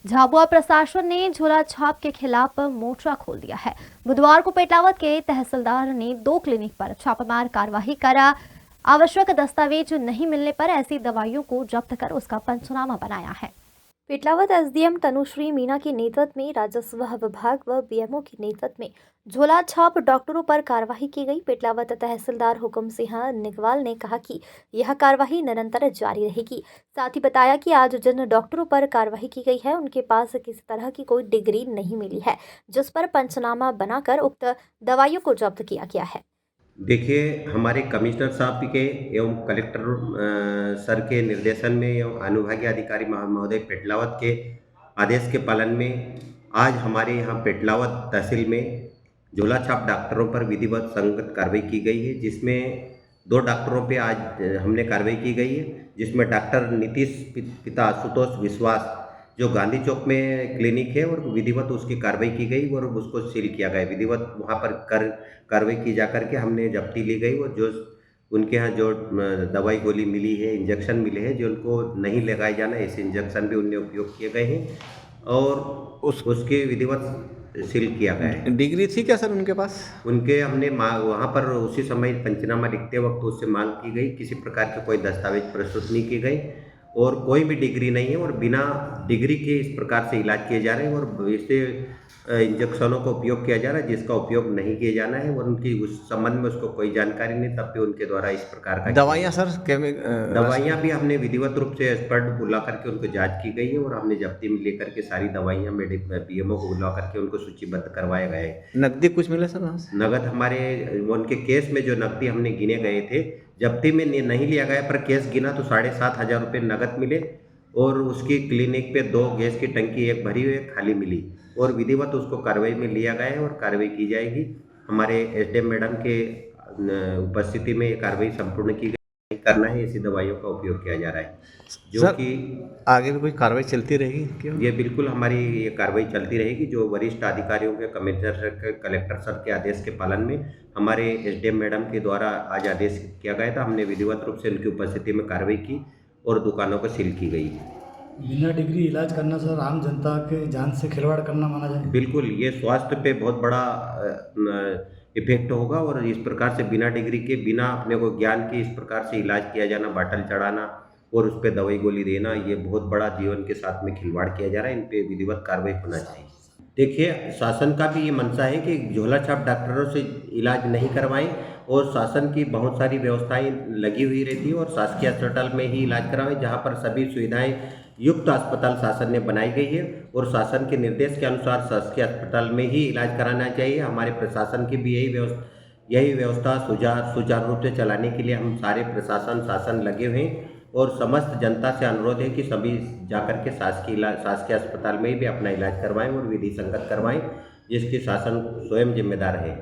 झाबुआ प्रशासन ने झोला छाप के खिलाफ मोर्चा खोल दिया है। बुधवार को पेटलावद के तहसीलदार ने 2 क्लिनिक पर छापामार कार्रवाई करा। आवश्यक दस्तावेज नहीं मिलने पर ऐसी दवाइयों को जब्त कर उसका पंचनामा बनाया है। पेटलावद एसडीएम तनुश्री मीना के नेतृत्व में राजस्व विभाग व बीएमओ के नेतृत्व में झोला छाप डॉक्टरों पर कार्रवाई की गई। पेटलावद तहसीलदार हुक्म सिंह निगवाल ने कहा कि यह कार्रवाई निरंतर जारी रहेगी। साथ ही बताया कि आज जिन डॉक्टरों पर कार्रवाई की गई है उनके पास किसी तरह की कोई डिग्री नहीं मिली है, जिस पर पंचनामा बनाकर उक्त दवाइयों को जब्त किया गया है। देखिए, हमारे कमिश्नर साहब के एवं कलेक्टर सर के निर्देशन में एवं अनुविभागीय अधिकारी महोदय पेटलावद के आदेश के पालन में आज हमारे यहाँ पेटलावद तहसील में झोला छाप डॉक्टरों पर विधिवत संगत कार्रवाई की गई है, जिसमें 2 डॉक्टरों पे आज हमने कार्रवाई की गई है, जिसमें डॉक्टर नीतीश पिता आशुतोष विश्वास जो गांधी चौक में क्लिनिक है और विधिवत उसकी कार्रवाई की गई और उसको सील किया गया। विधिवत वहाँ पर कार्रवाई की जाकर के हमने जब्ती ली गई और जो उनके यहाँ जो दवाई गोली मिली है, इंजेक्शन मिले हैं, जो उनको नहीं लगाए जाना ऐसे इंजेक्शन भी उनने उपयोग किए गए हैं और उसके विधिवत सील किया गया है। डिग्री थी क्या सर उनके पास? उनके हमने वहाँ पर उसी समय पंचनामा लिखते वक्त उससे मांग की गई, किसी प्रकार के कोई दस्तावेज प्रस्तुत नहीं की गई और कोई भी डिग्री नहीं है और बिना डिग्री के इस प्रकार से इलाज किए जा रहे हैं और ऐसे इंजेक्शनों का उपयोग किया जा रहा है जिसका उपयोग नहीं किया जाना है और उनकी उस संबंध में उसको कोई जानकारी नहीं, तब भी उनके द्वारा इस प्रकार का दवाइयाँ सर दवाइयाँ भी हमने विधिवत रूप से एक्सपर्ट बुला करके उनको जांच की गई है और हमने जब्ती में लेकर के सारी दवाइयाँ बीएमओ को बुला करके उनको सूचीबद्ध करवाया गया है। नकदी कुछ मिला सर? नगद हमारे उनके केस में जो नकदी हमने गिने गए थे, जब्ती में नहीं लिया गया पर केस गिना तो 7,500 रुपये नगद मिले और उसकी क्लिनिक पे 2 गैस की टंकी, एक भरी हुई एक खाली मिली और विधिवत उसको कार्रवाई में लिया गया है और कार्रवाई की जाएगी। हमारे एसडीएम मैडम के उपस्थिति में ये कार्रवाई संपूर्ण की गई। करना है ऐसी दवाइयों का उपयोग किया जा रहा है जो कि आगे भी कोई कार्रवाई चलती रहेगी क्यों? ये बिल्कुल हमारी ये कार्रवाई चलती रहेगी। जो वरिष्ठ अधिकारियों के कमिश्नर सर के कलेक्टर सर के आदेश के पालन में हमारे एसडीएम मैडम के द्वारा आज आदेश किया गया था, हमने विधिवत रूप से उनकी उपस्थिति में कार्रवाई की और दुकानों को सील की गई। बिना डिग्री इलाज करना सर आम जनता के जान से खिलवाड़ करना माना जाए? बिल्कुल, ये स्वास्थ्य पे बहुत बड़ा इफेक्ट होगा और इस प्रकार से बिना डिग्री के, बिना अपने को ज्ञान के इस प्रकार से इलाज किया जाना, बाटल चढ़ाना और उस पर दवाई गोली देना, ये बहुत बड़ा जीवन के साथ में खिलवाड़ किया जा रहा है। इन पे विधिवत कार्रवाई होना चाहिए। देखिए, शासन का भी ये मंशा है कि झोला छाप डॉक्टरों से इलाज नहीं करवाएं और शासन की बहुत सारी व्यवस्थाएं लगी हुई रहती है और शासकीय अस्पताल में ही इलाज कराएं, जहां पर सभी सुविधाएं युक्त अस्पताल शासन ने बनाई गई है और शासन के निर्देश के अनुसार शासकीय अस्पताल में ही इलाज कराना चाहिए। हमारे प्रशासन की भी यही व्यवस्था सुचारू रूप से चलाने के लिए हम सारे प्रशासन शासन लगे हुए हैं और समस्त जनता से अनुरोध है कि सभी जाकर के शासकीय अस्पताल में भी अपना इलाज करवाएं और विधि संगत करवाएं, जिसकी शासन स्वयं जिम्मेदार है।